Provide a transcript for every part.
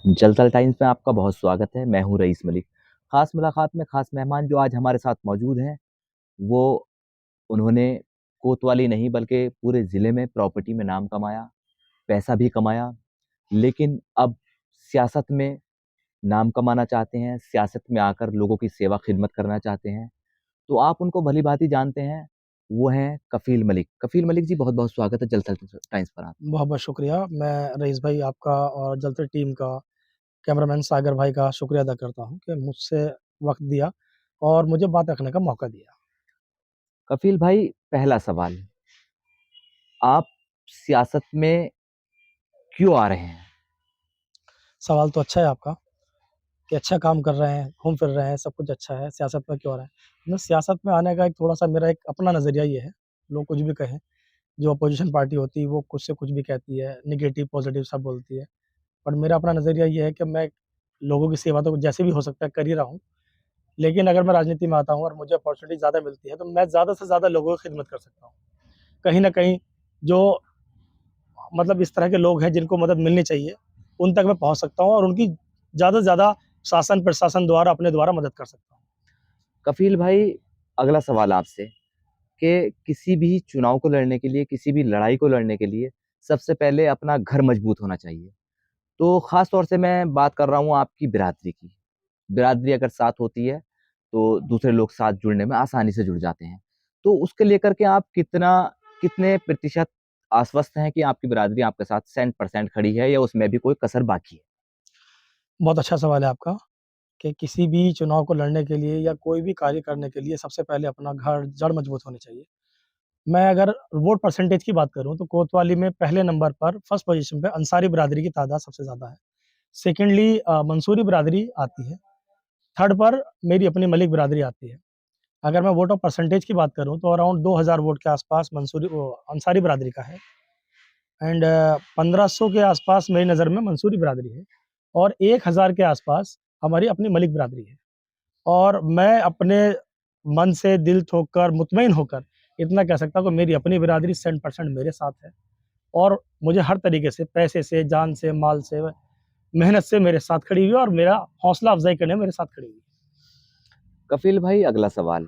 जल थल टाइम्स में आपका बहुत स्वागत है। मैं हूं रईस मलिक। खास मुलाकात में खास मेहमान जो आज हमारे साथ मौजूद हैं, वो उन्होंने कोतवाली नहीं बल्कि पूरे जिले में प्रॉपर्टी में नाम कमाया, पैसा भी कमाया, लेकिन अब सियासत में नाम कमाना चाहते हैं, सियासत में आकर लोगों की सेवा खिदमत करना चाहते हैं। तो आप उनको भली भांति जानते हैं। वो हैं कफील मलिक। कफील मलिक जी, बहुत बहुत स्वागत है जल थल टाइम्स पर आपका। बहुत बहुत शुक्रिया। मैं रईस भाई आपका और जलते टीम का, कैमरामैन सागर भाई का शुक्रिया अदा करता हूं कि मुझसे वक्त दिया और मुझे बात रखने का मौका दिया। कफील भाई, पहला सवाल, आप सियासत में क्यों आ रहे हैं? सवाल तो अच्छा है आपका कि अच्छा काम कर रहे हैं, घूम फिर रहे हैं, सब कुछ अच्छा है, सियासत में क्यों आ रहे हैं। मैं सियासत में आने का एक थोड़ा सा मेरा एक अपना नज़रिया ये है, लोग कुछ भी कहें, जो अपोजिशन पार्टी होती है वो कुछ से कुछ भी कहती है, निगेटिव पॉजिटिव सब बोलती है, पर मेरा अपना नज़रिया ये है कि मैं लोगों की सेवा तो जैसे भी हो सकता है कर ही रहा हूँ, लेकिन अगर मैं राजनीति में आता हूँ और मुझे अपॉर्चुनिटी ज़्यादा मिलती है तो मैं ज़्यादा से ज़्यादा लोगों की खिदमत कर सकता हूँ। कहीं न कहीं जो मतलब इस तरह के लोग हैं जिनको मदद मिलनी चाहिए, उन तक मैं पहुँच सकता हूँ और उनकी ज़्यादा से ज़्यादा शासन प्रशासन द्वारा अपने द्वारा मदद कर सकता हूँ। कफील भाई, अगला सवाल आपसे कि किसी भी चुनाव को लड़ने के लिए, किसी भी लड़ाई को लड़ने के लिए सबसे पहले अपना घर मजबूत होना चाहिए। तो खास तौर से मैं बात कर रहा हूँ आपकी बिरादरी की। बिरादरी अगर साथ होती है तो दूसरे लोग साथ जुड़ने में आसानी से जुड़ जाते हैं। तो उसके लेकर के आप कितने प्रतिशत आश्वस्त हैं कि आपकी बिरादरी आपके साथ 100% खड़ी है, या उसमें भी कोई कसर बाकी है? बहुत अच्छा सवाल है आपका कि किसी भी चुनाव को लड़ने के लिए या कोई भी कार्य करने के लिए सबसे पहले अपना घर, जड़ मजबूत होनी चाहिए। मैं अगर वोट परसेंटेज की बात करूँ तो कोतवाली में पहले नंबर पर फर्स्ट पोज़ीशन पे अंसारी बिरादरी की तादाद सबसे ज़्यादा है। सेकेंडली मंसूरी बिरादरी आती है। थर्ड पर मेरी अपनी मलिक बिरादरी आती है। अगर मैं वोट ऑफ परसेंटेज की बात करूँ तो अराउंड 2000 वोट के आसपास अंसारी बिरादरी का है एंड 1500 के आसपास मेरी नज़र में मंसूरी बिरादरी है और 1000 के आसपास हमारी अपनी मलिक बिरादरी है। और मैं अपने मन से दिल ठोक कर, मुतमईन होकर इतना कह सकता हूँ कि मेरी अपनी बिरादरी 100% मेरे साथ है और मुझे हर तरीके से, पैसे से, जान से, माल से, मेहनत से मेरे साथ खड़ी हुई है और मेरा हौसला अफ़ज़ाई करने में मेरे साथ खड़ी हुई है। कफील भाई, अगला सवाल,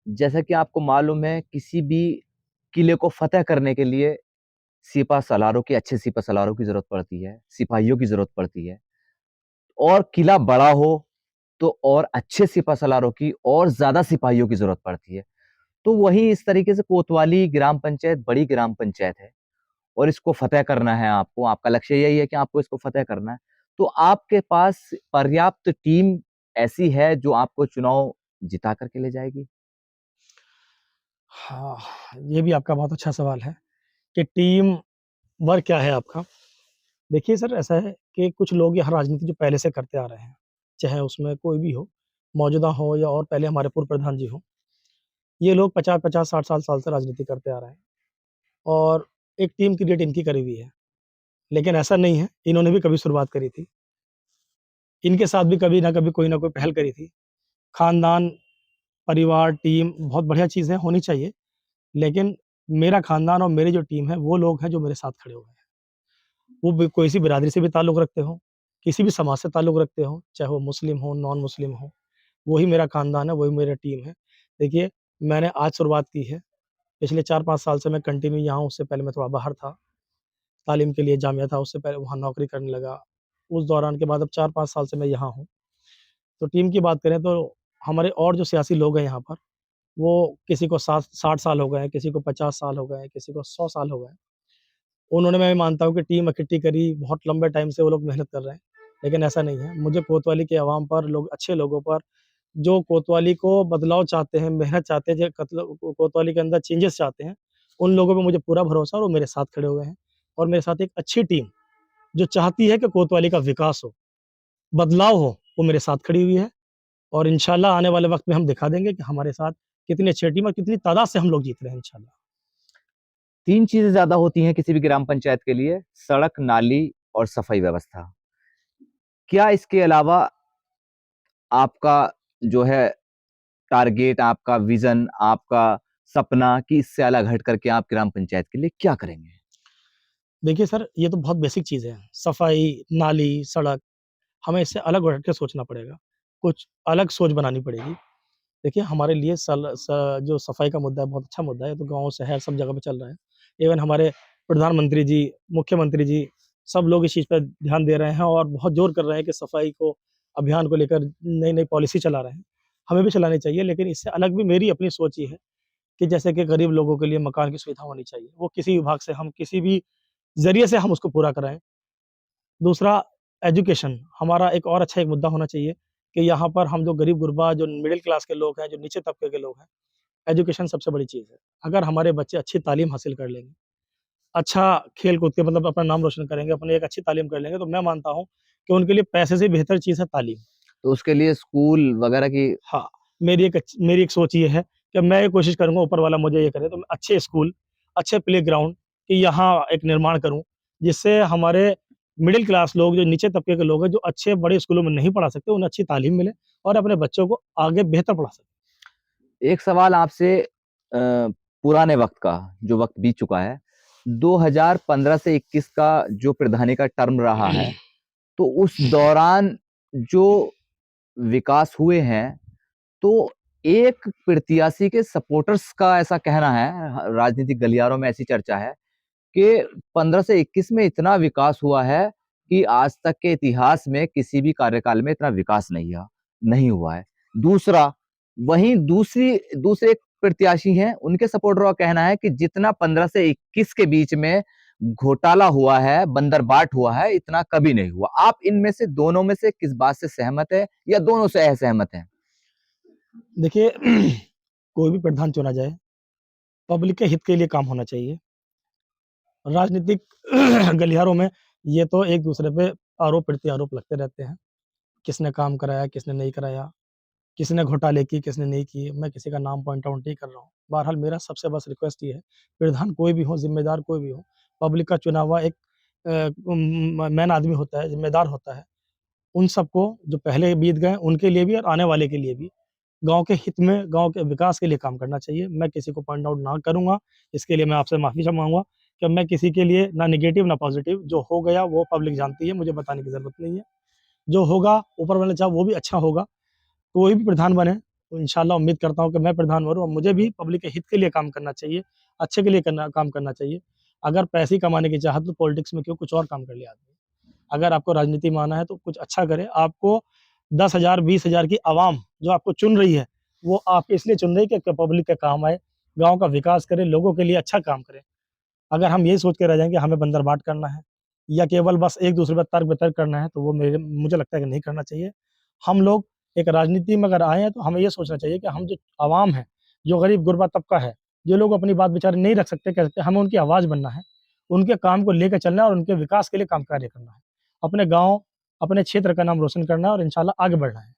जैसा कि आपको मालूम है, किसी भी किले को फतेह करने के लिए सिपा सलारों की, अच्छे सिपा सलारों की जरूरत पड़ती है, सिपाहियों की जरूरत पड़ती है। और किला बड़ा हो तो और अच्छे सिपा सलारों की और ज्यादा सिपाहियों की जरूरत पड़ती है। तो वही इस तरीके से कोतवाली ग्राम पंचायत बड़ी ग्राम पंचायत है, और इसको फतेह करना है आपको, आपका लक्ष्य यही है कि आपको इसको फतेह करना है। तो आपके पास पर्याप्त टीम ऐसी है जो आपको चुनाव जिता करके ले जाएगी? हाँ, ये भी आपका बहुत अच्छा सवाल है कि टीम वर्क क्या है आपका? देखिए सर, ऐसा है कि कुछ लोग यहाँ राजनीति जो पहले से करते आ रहे हैं, चाहे उसमें कोई भी हो, मौजूदा हो या और पहले हमारे पूर्व प्रधान जी हों, ये लोग 50-50, 60 साल से राजनीति करते आ रहे हैं और एक टीम क्रिएट इनकी करी हुई है। लेकिन ऐसा नहीं है, इन्होंने भी कभी शुरुआत करी थी। इनके साथ भी कभी न कभी कोई न कोई पहल करी थी। खानदान, परिवार, टीम बहुत बढ़िया चीज़ है, होनी चाहिए। लेकिन मेरा खानदान और मेरी जो टीम है, वो लोग हैं जो मेरे साथ खड़े हुए हैं। वो भी कोई सी बिरादरी से भी ताल्लुक़ रखते हों, किसी भी समाज से ताल्लुक़ रखते हों, चाहे वो मुस्लिम हो, नॉन मुस्लिम हो, वही मेरा खानदान है, वही मेरी टीम है। देखिए, मैंने आज शुरुआत की है, पिछले 4-5 साल से मैं कंटिन्यू यहाँ हूँ, उससे पहले मैं थोड़ा बाहर था, तालीम के लिए जामिया था, उससे पहले वहाँ नौकरी करने लगा। उस दौरान के बाद अब 4-5 साल से मैं यहाँ हूँ। तो टीम की बात करें तो हमारे और जो सियासी लोग हैं यहाँ पर, वो किसी को 60 साल हो गए हैं, किसी को 50 साल हो गए हैं, किसी को 100 साल हो गए हैं। उन्होंने, मैं मानता हूँ कि टीम इकट्ठी करी, बहुत लंबे टाइम से वो लोग मेहनत कर रहे हैं, लेकिन ऐसा नहीं है। मुझे कोतवाली के अवाम पर, लोग अच्छे लोगों पर, जो कोतवाली को बदलाव चाहते हैं, मेहनत चाहते हैं, जो कोतवाली के अंदर चेंजेस चाहते हैं, उन लोगों पे मुझे पूरा भरोसा है और वो मेरे साथ खड़े हुए हैं और मेरे साथ एक अच्छी टीम, जो चाहती है कि कोतवाली का विकास हो, बदलाव हो, वो मेरे साथ खड़ी हुई है और इंशाल्लाह आने वाले वक़्त में हम दिखा देंगे कि हमारे साथ कितनी अच्छी टीम और कितनी तादाद से हम लोग जीत रहे हैं इंशाल्लाह। 3 चीजें ज्यादा होती हैं किसी भी ग्राम पंचायत के लिए: सड़क, नाली और सफाई व्यवस्था। क्या इसके अलावा आपका जो है टारगेट, आपका विजन, आपका सपना, कि इससे अलग हट करके आप ग्राम पंचायत के लिए क्या करेंगे? देखिए सर, ये तो बहुत बेसिक चीज़ें हैं, सफाई, नाली, सड़क। हमें इससे अलग हट के सोचना पड़ेगा, कुछ अलग सोच बनानी पड़ेगी। देखिए, हमारे लिए जो सफाई का मुद्दा है, बहुत अच्छा मुद्दा है, तो गाँव, शहर सब जगह पे चल रहा है। इवन हमारे प्रधानमंत्री जी, मुख्यमंत्री जी, सब लोग इस चीज़ पे ध्यान दे रहे हैं और बहुत ज़ोर कर रहे हैं कि सफाई को अभियान को लेकर नई-नई पॉलिसी चला रहे हैं। हमें भी चलानी चाहिए, लेकिन इससे अलग भी मेरी अपनी सोच ये है कि जैसे कि गरीब लोगों के लिए मकान की सुविधा होनी चाहिए। वो किसी विभाग से हम किसी भी ज़रिए से हम उसको पूरा कराएँ। दूसरा, एजुकेशन हमारा एक मुद्दा होना चाहिए कि यहाँ पर हम जो गरीब-गुरबा, जो मिडल क्लास के लोग हैं, जो नीचे तबके के लोग हैं, एजुकेशन सबसे बड़ी चीज़ है। अगर हमारे बच्चे अच्छी तालीम हासिल कर लेंगे, अच्छा खेल-कूद के मतलब अपना नाम रोशन करेंगे, अपनी एक अच्छी तालीम कर लेंगे, तो मैं मानता हूँ कि उनके लिए पैसे से बेहतर चीज़ है तालीम। तो उसके लिए स्कूल वगैरह की हाँ, मेरी एक सोच ये है कि मैं ये कोशिश करूँगा ऊपर वाला मुझे ये करे तो मैं अच्छे स्कूल, अच्छे प्लेग्राउंड कि यहाँ एक निर्माण करूँ, जिससे हमारे मिडल क्लास लोग जो नीचे तबके के लोग हैं, जो अच्छे बड़े स्कूलों में नहीं पढ़ा सकते, उन्हें अच्छी तालीम मिले और अपने बच्चों को आगे बेहतर पढ़ा सकें। एक सवाल आपसे पुराने वक़्त का, जो वक़्त बीत चुका है, 2015 से 21 का जो प्रधानी का टर्म रहा है, तो उस दौरान जो विकास हुए हैं, तो एक प्रत्याशी के सपोर्टर्स का ऐसा कहना है, राजनीतिक गलियारों में ऐसी चर्चा है कि 15 से 21 में इतना विकास हुआ है कि आज तक के इतिहास में किसी भी कार्यकाल में इतना विकास नहीं हुआ है। दूसरा, वहीं दूसरे एक प्रत्याशी हैं, उनके सपोर्टरों का कहना है कि जितना 15 से 21 के बीच में घोटाला हुआ है, बंदरबाट हुआ है, इतना कभी नहीं हुआ। आप इनमें से दोनों में से किस बात से सहमत हैं या दोनों से असहमत हैं? देखिए कोई भी प्रधान चुना जाए, पब्लिक के हित के लिए काम होना चाहिए। राजनीतिक गलियारों में ये तो एक-दूसरे पे आरोप-प्रत्यारोप लगते रहते हैं। किसने काम कराया, किसने नहीं कराया, किसने घोटाले किए, किसने नहीं किए। मैं किसी का नाम पॉइंट आउट नहीं कर रहा हूँ। बहरहाल मेरा सबसे बस रिक्वेस्ट ये है, प्रधान कोई भी हो, ज़िम्मेदार कोई भी हो, पब्लिक का चुना हुआ एक मैन आदमी होता है, ज़िम्मेदार होता है। उन सबको जो पहले बीत गए, उनके लिए भी और आने वाले के लिए भी, गाँव के हित में, गाँव के विकास के लिए काम करना चाहिए। मैं किसी को पॉइंट आउट ना करूँगा, इसके लिए मैं आपसे माफ़ी माँगूँगा कि मैं किसी के लिए ना नेगेटिव ना पॉज़िटिव, जो हो गया वो पब्लिक जानती है, मुझे बताने की ज़रूरत नहीं है। जो होगा, ऊपर वाले ने चाहा वो भी अच्छा होगा, कोई भी प्रधान बने, तो इंशाअल्लाह उम्मीद करता हूँ कि मैं प्रधान बनूँ और मुझे भी पब्लिक के हित के लिए काम करना चाहिए, अच्छे के लिए काम करना चाहिए। अगर पैसे ही कमाने की चाहत तो पॉलिटिक्स में क्यों, कुछ और काम कर ले आदमी। अगर आपको राजनीति में आना है तो कुछ अच्छा करें, आपको 10,000 20,000 की आवाम जो आपको चुन रही है, वो आपको इसलिए चुन रही है कि पब्लिक के काम आए, गाँव का विकास करे, लोगों के लिए अच्छा काम करे। अगर हम यही सोच के रह जाएँगे हमें बंदरबाट करना है या केवल बस एक-दूसरे पे तर्क-वितर्क करना है, तो वो मुझे लगता है कि नहीं करना चाहिए। हम लोग एक राजनीति में अगर आए हैं, तो हमें ये सोचना चाहिए कि हम जो आवाम है, जो गरीब-गुरबा तबका है, जो लोग अपनी बात बेचारे नहीं रख सकते, कह सकते, हमें उनकी आवाज़ बनना है, उनके काम को लेके चलना है और उनके विकास के लिए काम कार्य करना है। अपने गाँव, अपने क्षेत्र का नाम रोशन करना है और इंशाअल्लाह आगे बढ़ना है।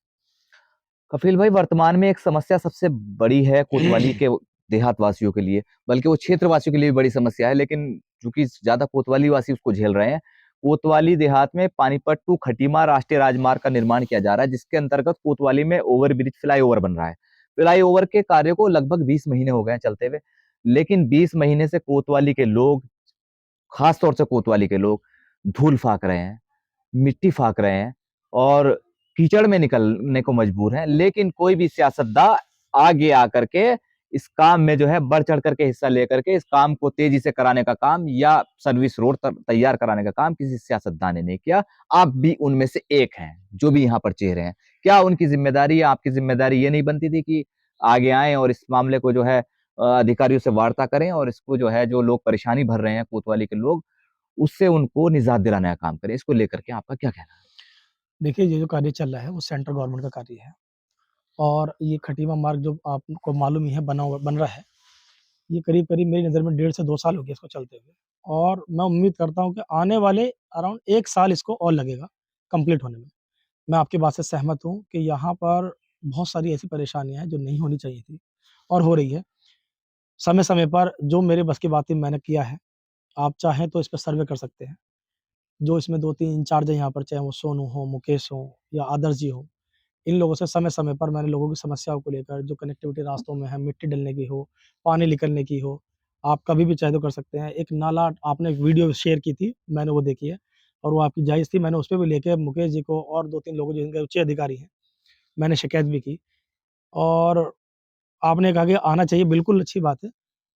कफिल भाई, वर्तमान में एक समस्या सबसे बड़ी है कोतवाली के देहात वासियों के लिए, बल्कि वो क्षेत्र वासियों के लिए भी बड़ी समस्या है, लेकिन चूंकि ज्यादा कोतवाली वासी उसको झेल रहे हैं। कोतवाली देहात में पानीपत टू खटीमा राष्ट्रीय राजमार्ग का निर्माण किया जा रहा है, जिसके अंतर्गत कोतवाली में ओवरब्रिज फ्लाईओवर बन रहा है। फ्लाईओवर के कार्य को लगभग 20 महीने हो गए हैं चलते हुए, लेकिन 20 महीने से कोतवाली के लोग, खास तौर से कोतवाली के लोग, धूल फाक रहे हैं, मिट्टी फाक रहे हैं और कीचड़ में निकलने को मजबूर हैं, लेकिन कोई भी सियासतदान आगे आकर के इस काम में जो है बढ़ चढ़ करके हिस्सा लेकर के इस काम को तेजी से कराने का काम या सर्विस रोड तैयार कराने का काम किसी सियासतदान ने नहीं किया। आप भी उनमें से एक हैं, जो भी यहाँ पर चेहरे हैं। क्या उनकी जिम्मेदारी या आपकी जिम्मेदारी ये नहीं बनती थी कि आगे आए और इस मामले को जो है अधिकारियों से वार्ता करें और इसको जो है, जो लोग परेशानी भर रहे हैं कोतवाली के लोग, उससे उनको निजात दिलाने का काम करें? इसको लेकर के आपका क्या कहना है? देखिए, ये जो कार्य चल रहा है, वो सेंट्रल गवर्नमेंट का कार्य है और ये खटीमा मार्ग जो आपको मालूम ही है बन रहा है, ये करीब-करीब मेरी नज़र में 1.5 से 2 साल हो गया इसको चलते हुए और मैं उम्मीद करता हूँ कि आने वाले अराउंड 1 साल इसको और लगेगा कंप्लीट होने में। मैं आपकी बात से सहमत हूँ कि यहाँ पर बहुत सारी ऐसी परेशानियाँ हैं जो नहीं होनी चाहिए थी और हो रही है। समय-समय पर जो मेरे बस की बात थी मैंने किया है। आप चाहें तो इस पे सर्वे कर सकते हैं। जो इसमें 2-3 इंचार्ज हैं यहाँ पर, चाहे वो सोनू हो, मुकेश हो या आदर्श जी हो, इन लोगों से समय-समय पर मैंने लोगों की समस्याओं को लेकर जो कनेक्टिविटी रास्तों में है, मिट्टी डलने की हो, पानी निकलने की हो, आप कभी भी चाहे तो कर सकते हैं। एक नाला आपने एक वीडियो शेयर की थी, मैंने वो देखी है। और वो आपकी जायज़ थी। मैंने उसपे भी लेके मुकेश जी को और 2-3 लोगों जिनके उच्च अधिकारी हैं, मैंने शिकायत भी की। और आपने कहा कि आना चाहिए, बिल्कुल अच्छी बात है।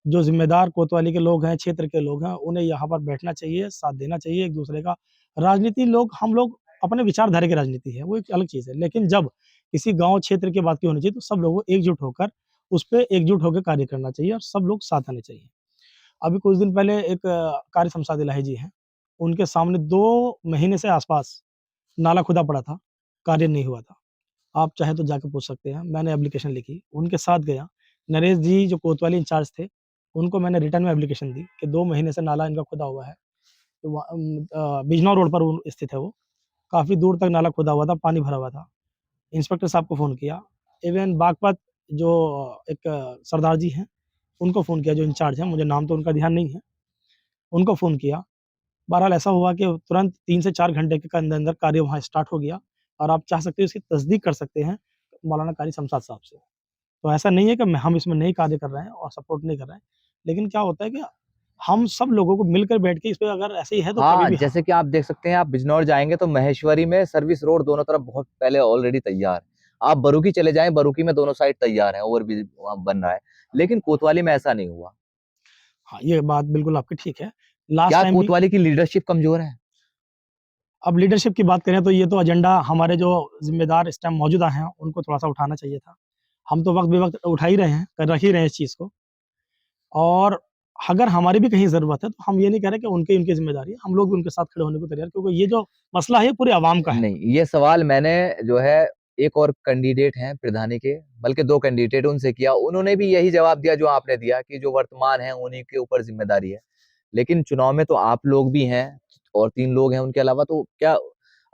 जो ज़िम्मेदार कोतवाली के लोग हैं, क्षेत्र के लोग हैं, उन्हें यहाँ पर बैठना चाहिए, साथ देना चाहिए एक-दूसरे का। राजनीति लोग हम लोग अपने विचारधारा की राजनीति है, वो एक अलग चीज़ है। लेकिन जब किसी गाँव क्षेत्र की बात की होनी चाहिए, तो सब लोगों को एकजुट होकर, उस पे एकजुट होकर कार्य करना चाहिए और सब लोग साथ आने चाहिए। अभी कुछ दिन पहले एक कार्य शमशाद इलाही जी हैं, उनके सामने 2 महीने से आस-पास नाला खुदा पड़ा था, कार्य नहीं हुआ था। आप चाहें तो जाके पूछ सकते हैं। मैंने एप्लीकेशन लिखी, उनके साथ गया। नरेश जी जो कोतवाली इंचार्ज थे, उनको मैंने रिटर्न में एप्लीकेशन दी कि 2 महीने से नाला इनका खुदा हुआ है। तो बिजनौर रोड पर वो स्थित है वो। काफ़ी दूर तक नाला खुदा हुआ था, पानी भरा हुआ था। इंस्पेक्टर साहब को फ़ोन किया। इवन बागपत जो एक सरदार जी हैं, उनको फ़ोन किया जो इंचार्ज हैं, मुझे नाम तो उनका ध्यान नहीं है। उनको फ़ोन किया। बहरहाल ऐसा हुआ कि तुरंत 3 से 4 घंटे के अंदर-अंदर कार्य वहाँ स्टार्ट हो गया और आप चाह सकते हो इसकी तस्दीक कर सकते हैं मौलाना कारी शमशाद साहब से। तो ऐसा नहीं है कि हम इसमें नहीं कार्य कर रहे हैं और सपोर्ट नहीं कर रहे हैं। लेकिन क्या होता है कि हम सब लोगों को मिलकर बैठ के इस पे अगर ऐसे ही है तो कभी हाँ, भी हाँ, जैसे कि आप देख सकते हैं, आप बिजनौर जाएँगे तो महेश्वरी में सर्विस रोड दोनों तरफ बहुत पहले ऑलरेडी तैयार है। आप बरूकी चले जाएँ, बरूकी में दोनों साइड तैयार है, ओवरब्रिज वहाँ बन रहा है। लेकिन कोतवाली में ऐसा नहीं हुआ। हाँ, ये बात बिल्कुल आपकी ठीक है। लास्ट क्या टाइम भी कोतवाली की लीडरशिप कमज़ोर है? अब लीडरशिप की बात करें तो ये तो एजेंडा हमारे जो ज़िम्मेदार इस टाइम मौजूदा हैं, उनको थोड़ा-सा उठाना चाहिए था। हम तो वक़्त-बे-वक़्त उठा ही रहे हैं, कर रख ही रहे हैं इस चीज़ को। और अगर हमारी भी कहीं ज़रूरत है, तो हम ये नहीं कह रहे कि उनकी ज़िम्मेदारी है, हम लोग भी उनके साथ खड़े होने को तैयार हैं, क्योंकि ये जो मसला है, ये पूरे अवाम का है। नहीं, ये सवाल मैंने जो है एक और कैंडिडेट हैं प्रधानी के, बल्कि 2 कैंडिडेट उनसे किया। उन्होंने भी यही जवाब दिया जो आपने दिया कि जो वर्तमान है उन्हीं के ऊपर ज़िम्मेदारी है। लेकिन चुनाव में तो आप लोग भी हैं और 3 लोग हैं उनके अलावा, तो क्या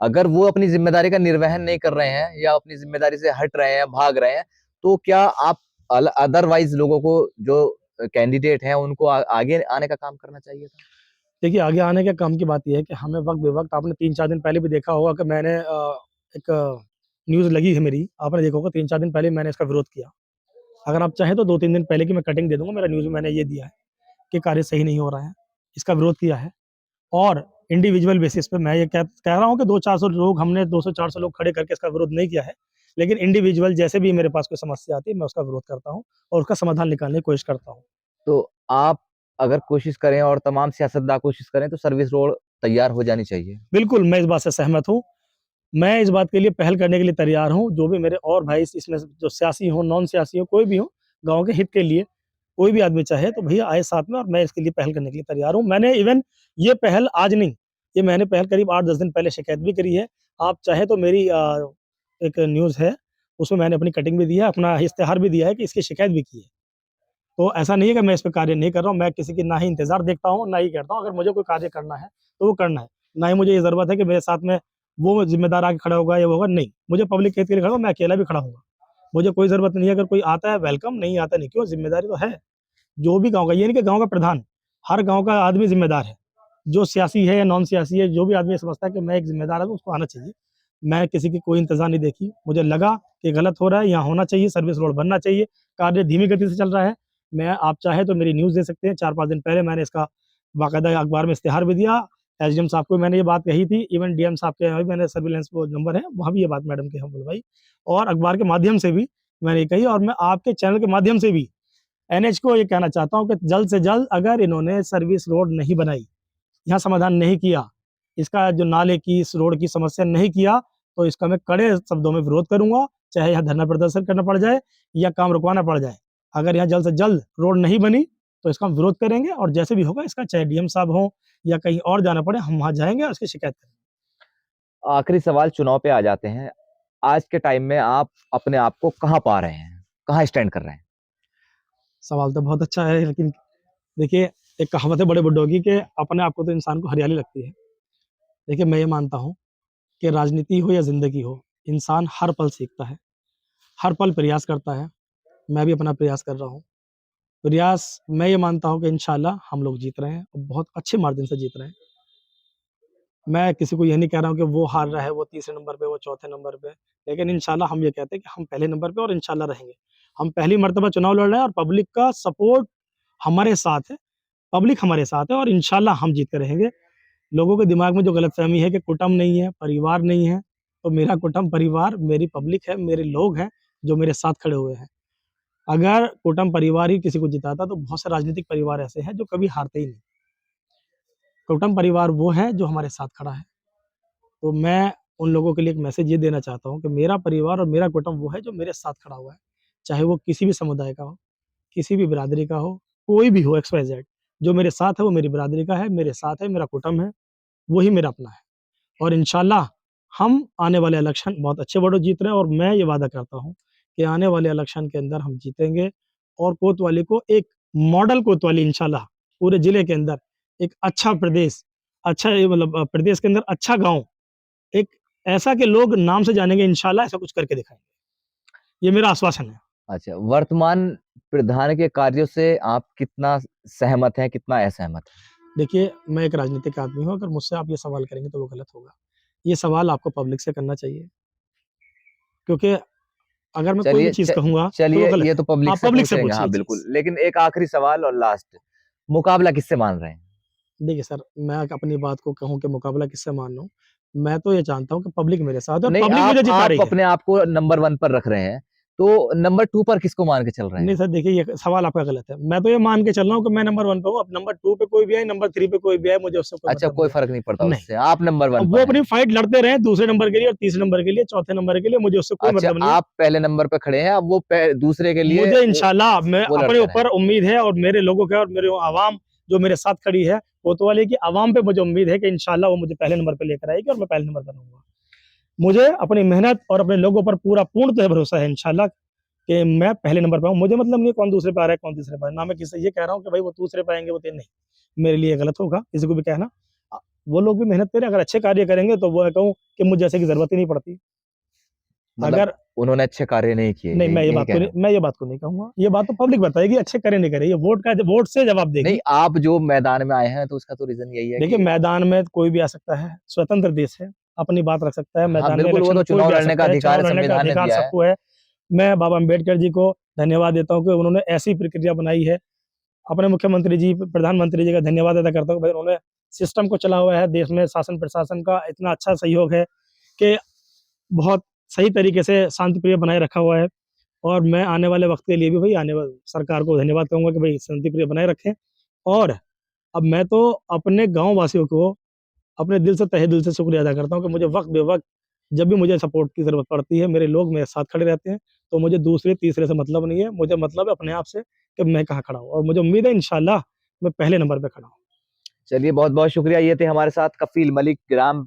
अगर वो अपनी ज़िम्मेदारी का निर्वहन नहीं कर रहे हैं या अपनी ज़िम्मेदारी से हट रहे हैं, भाग रहे हैं, तो क्या आप अदरवाइज़ लोगों को जो कैंडिडेट हैं उनको आगे आने का काम करना चाहिए था? देखिए, आगे आने के काम की बात ये है कि हमें वक़्त-बे-वक़्त आपने 3-4 दिन पहले भी देखा होगा कि मैंने एक न्यूज़ लगी है मेरी, आपने देखा होगा 3-4 दिन पहले मैंने इसका विरोध किया। अगर आप चाहें तो 2-3 दिन पहले की मैं कटिंग दे दूँगा, मेरा न्यूज़ में मैंने ये दिया है कि कार्य सही नहीं हो रहा है, इसका विरोध किया है। और इंडिविजुअल बेसिस पे मैं ये कह रहा हूँ कि 200-400 लोग हमने 200-400 लोग खड़े करके इसका विरोध नहीं किया है। लेकिन इंडिविजुअल जैसे भी मेरे पास कोई समस्या आती है, मैं उसका विरोध करता हूँ और उसका समाधान निकालने की कोशिश करता हूँ। तो आप अगर कोशिश करें और तमाम सियासतदान कोशिश करें तो सर्विस रोड तैयार हो जानी चाहिए। बिल्कुल, मैं इस बात से सहमत हूँ। मैं इस बात के लिए पहल करने के लिए तैयार हूँ, जो भी मेरे और भाई इसमें जो सियासी हों, नॉन सियासी हों, कोई भी हो, गाँव के हित के लिए कोई भी आदमी चाहे तो भैया आए साथ में और मैं इसके लिए पहल करने के लिए तैयार हूँ। मैंने इवन ये पहल आज नहीं, ये मैंने पहल करीब 8-10 दिन पहले शिकायत भी करी है। आप चाहे तो मेरी एक न्यूज़ है, उसमें मैंने अपनी कटिंग भी दी है, अपना इश्तिहार भी दिया है कि इसकी शिकायत भी की है। तो ऐसा नहीं है कि मैं इस पे कार्य नहीं कर रहा हूँ, मैं किसी की ना ही इंतज़ार देखता हूँ, ना ही करता हूँ। अगर मुझे कोई कार्य करना है, तो वो करना है। ना ही मुझे ये ज़रूरत है कि मेरे साथ में वो ज़िम्मेदार आके खड़ा होगा या वो होगा, नहीं। मुझे पब्लिक के हित के लिए खड़ा हूँ, मैं अकेला भी खड़ा हूँगा। मुझे कोई ज़रूरत नहीं है, अगर कोई आता है वेलकम, नहीं आता नहीं। क्यों? ज़िम्मेदारी तो है। जो भी गाँव का, ये नहीं कि गाँव का प्रधान, हर गाँव का आदमी ज़िम्मेदार है। जो सियासी है या नॉन सियासी है, जो भी आदमी ये समझता है कि मैं एक ज़िम्मेदार आदमी हूँ, उसको आना चाहिए। मैं किसी की कोई इंतज़ार नहीं देखी। मुझे लगा कि गलत हो रहा है, यहाँ होना चाहिए, सर्विस रोड बनना चाहिए, कार्य धीमी गति से चल रहा है। मैं आप चाहे तो मेरी न्यूज़ दे सकते हैं, 4-5 दिन पहले मैंने इसका बाकायदा अखबार में इश्तिहार भी दिया। एसडीएम साहब को मैंने ये बात कही थी, इवन डीएम साहब के यहाँ भी मैंने सर्विलांस वो नंबर है, वहाँ भी ये बात मैडम के यहाँ बुलवाई और अखबार के माध्यम से भी मैंने ये कही और मैं आपके चैनल के माध्यम से भी एनएच को ये कहना चाहता हूँ कि जल्द से जल्द अगर इन्होंने सर्विस रोड नहीं बनाई, यहाँ समाधान नहीं किया, इसका जो नाले की, इस रोड की समस्या नहीं किया, तो इसका मैं कड़े शब्दों में विरोध करूँगा, चाहे यहाँ धरना प्रदर्शन करना पड़ जाए या काम रुकवाना पड़ जाए। अगर यहाँ जल्द से जल्द रोड नहीं बनी, तो इसका हम विरोध करेंगे और जैसे भी होगा इसका चाहे डीएम साहब हों या कहीं और जाना पड़े, हम वहाँ जाएँगे और इसकी शिकायत करेंगे। आखिरी सवाल चुनाव पे आ जाते हैं। आज के टाइम में आप अपने आप को कहाँ पा रहे हैं? कहाँ स्टैंड कर रहे हैं? सवाल तो बहुत अच्छा है, लेकिन देखिए, एक कहावत है बड़े बुड्ढों की कि अपने आप को तो इंसान को हरियाली लगती है। देखिए, मैं ये मानता हूँ कि राजनीति हो या ज़िंदगी हो, इंसान हर पल सीखता है, हर पल प्रयास करता है। मैं भी अपना प्रयास कर रहा हूँ। प्रयास मैं ये मानता हूँ कि इंशाल्लाह हम लोग जीत रहे हैं और बहुत अच्छे मार्जिन से जीत रहे हैं। मैं किसी को ये नहीं कह रहा हूँ कि वो हार रहा है, वो तीसरे नंबर पे, वो चौथे नंबर पे। लेकिन इंशाल्लाह हम ये कहते हैं कि हम पहले नंबर पे और इंशाल्लाह रहेंगे। हम पहली मर्तबा चुनाव लड़ रहे हैं और पब्लिक का सपोर्ट हमारे साथ है, पब्लिक हमारे साथ है और इंशाल्लाह हम जीत के रहेंगे। लोगों के दिमाग में जो गलतफ़हमी है कि कुटुंब नहीं है, परिवार नहीं है, तो मेरा कुटुंब, परिवार, मेरी पब्लिक है, मेरे लोग हैं, जो मेरे साथ खड़े हुए हैं। अगर कुटुंब, परिवार ही किसी को जिताता, तो बहुत से राजनीतिक परिवार ऐसे हैं, जो कभी हारते ही नहीं। कुटुंब, परिवार वो है, जो हमारे साथ खड़ा है। तो मैं उन लोगों के लिए एक मैसेज ये देना चाहता हूँ कि मेरा परिवार और मेरा कुटुंब वो है, जो मेरे साथ खड़ा हुआ है। चाहे वो किसी भी समुदाय का हो, किसी भी बिरादरी का हो, कोई भी हो, एक्स, वाई, ज़ेड। जो मेरे साथ है, वो मेरी बिरादरी का है, मेरे साथ है, मेरा कुटुंब है, वही मेरा अपना है। और इंशाल्लाह हम आने वाले इलेक्शन बहुत अच्छे वोटों जीत रहे हैं, और मैं ये वादा करता हूँ कि आने वाले इलेक्शन के अंदर हम जीतेंगे और कोतवाली को एक मॉडल कोतवाली इंशाल्लाह पूरे जिले के अंदर एक अच्छा प्रदेश, अच्छा ये मतलब प्रदेश के अंदर अच्छा गाँव, एक ऐसा कि लोग नाम से जानेंगे, इंशाल्लाह ऐसा कुछ करके दिखाएँगे। ये मेरा आश्वासन है। अच्छा, वर्तमान प्रधान के कार्यों से आप कितना सहमत हैं, कितना असहमत हैं? देखिए, मैं एक राजनीतिक आदमी हूँ, अगर मुझसे आप ये सवाल करेंगे तो वो गलत होगा। ये सवाल आपको पब्लिक से करना चाहिए, क्योंकि अगर मैं कोई भी चलिए चीज़ कहूँगा, तो वो चलिए गलत ये है। तो पब्लिक आप से पब्लिक से पूछेंगे, पूछिए हाँ ये बिल्कुल। चीज़। लेकिन एक आखिरी सवाल और लास्ट, मुकाबला किससे मान रहे हैं? देखिए सर, मैं अपनी बात को कहूँ कि मुकाबला किससे मान लूँ, मैं तो ये जानता हूँ कि पब्लिक मेरे साथ है और नहीं, पब्लिक मुझे जिता आप रही है। अपने आप को नंबर 1 पर रख रहे हैं, तो नंबर 2 पर किसको मान के चल रहे नहीं हैं? सर, देखिए ये सवाल आपका गलत है। मैं तो ये मान के चल रहा हूँ कि मैं नंबर 1 पे हूँ, अब नंबर 2 पे कोई भी आए, नंबर 3 पे कोई भी आए, मुझे उससे कोई अच्छा, मतलब कोई नहीं फ़र्क नहीं पड़ता है। नहीं, उससे, आप नंबर 1 अब वो पर अपनी हैं। फाइट लड़ते रहें दूसरे नंबर के लिए और तीसरे नंबर के लिए, चौथे नंबर के लिए, मुझे उससे कोई अच्छा, मतलब नहीं है। आप पहले नंबर पे खड़े हैं, अब वो पे दूसरे के लिए मुझे इंशाल्लाह मैं वो अपने लड़ते रहें। ऊपर उम्मीद है और मेरे लोगों के और मेरे आवाम जो मेरे साथ खड़ी है, कोतवाली की आवाम पे मुझे उम्मीद है कि इंशाल्लाह वो मुझे पहले नंबर पे लेकर आएगी और मैं पहले नंबर पर रहूँगा। मुझे अपनी मेहनत और अपने लोगों पर पूरा पूर्णतः भरोसा है इंशाल्लाह कि मैं पहले नंबर पे आऊँ। मुझे मतलब नहीं है कौन दूसरे पे आ रहा है, कौन तीसरे पे आ रहा है। ना मैं किसी से ये कह रहा हूँ कि भाई वो दूसरे पे आएँगे, वो नहीं, मेरे लिए गलत होगा किसी को भी कहना। वो लोग भी मेहनत करें, अगर अच्छे कार्य करेंगे तो वो मैं कहूँ कि मुझ जैसे की ज़रूरत ही नहीं पड़ती। मतलब अगर उन्होंने अच्छे कार्य नहीं किए, नहीं, यही यही कहना है। मैं ये बात को नहीं कहूँगा। ये बात तो पब्लिक बताएगी अच्छे करे नहीं करे। ये वोट से जवाब नहीं, देगी। आप जो मैदान में आए हैं, तो उसका तो रीज़न यही है देखिए, कि मैदान में कोई भी आ सकता है, स्वतंत्र देश है, अपनी बात रख सकता है, हाँ, मैदान में बिल्कुल, वो इलेक्शन तो में कोई चुनाव भी आ लड़ने का सकता है, अधिकार चुनाव है, लड़ने का संविधान ने अधिकार दिया है। सबको है। मैं बाबा अम्बेडकर जी को धन्यवाद देता हूँ कि उन्होंने ऐसी प्रक्रिया बनाई है। अपने मुख्यमंत्री जी, प्रधानमंत्री जी का धन्यवाद अदा करता हूँ कि भाई उन्होंने सिस्टम को चला हुआ है, देश में शासन प्रशासन का इतना अच्छा सहयोग है कि बहुत सही तरीके से शांति प्रिय बनाए रखा हुआ है। और मैं आने वाले वक़्त के लिए भी भाई आने वाले सरकार को धन्यवाद कहूँगा कि भाई शांति प्रिय बनाए रखें। और अब मैं तो अपने गाँव वासियों को अपने दिल से, तहे दिल से शुक्रिया अदा करता हूँ कि मुझे वक़्त बे-वक़्त जब भी मुझे सपोर्ट की ज़रूरत पड़ती है, मेरे लोग मेरे साथ खड़े रहते हैं। तो मुझे दूसरे, तीसरे से मतलब नहीं है, मुझे मतलब है अपने आप से कि मैं कहाँ खड़ा हूँ और मुझे उम्मीद है इंशाल्लाह मैं पहले नंबर पे खड़ा हूँ। चलिए, बहुत-बहुत शुक्रिया। ये थे हमारे साथ कफ़ील मलिक, ग्राम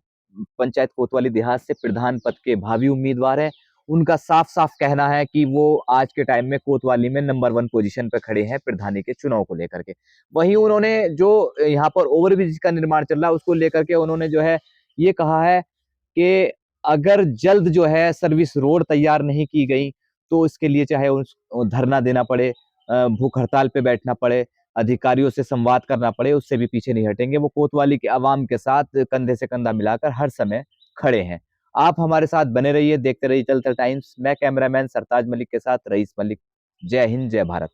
पंचायत कोतवाली देहात से प्रधान पद के भावी उम्मीदवार हैं। उनका साफ-साफ कहना है कि वो आज के टाइम में कोतवाली में नंबर 1 पोज़ीशन पे खड़े हैं प्रधानी के चुनाव को लेकर के। वहीं उन्होंने जो यहाँ पर ओवरब्रिज का निर्माण चल रहा है, उसको लेकर के उन्होंने जो है, ये कहा है कि अगर जल्द जो है सर्विस रोड तैयार नहीं की गई, तो इसके लिए चाहे उस धरना देना पड़े, भूख हड़ताल पे बैठना पड़े, अधिकारियों से संवाद करना पड़े, उससे भी पीछे नहीं हटेंगे। वो कोतवाली के अवाम के साथ कंधे से कंधा मिलाकर हर समय खड़े हैं। आप हमारे साथ बने रहिए, देखते रहिए चलता टाइम्स। मैं कैमरामैन सरताज मलिक के साथ रईस मलिक। जय हिंद, जय भारत।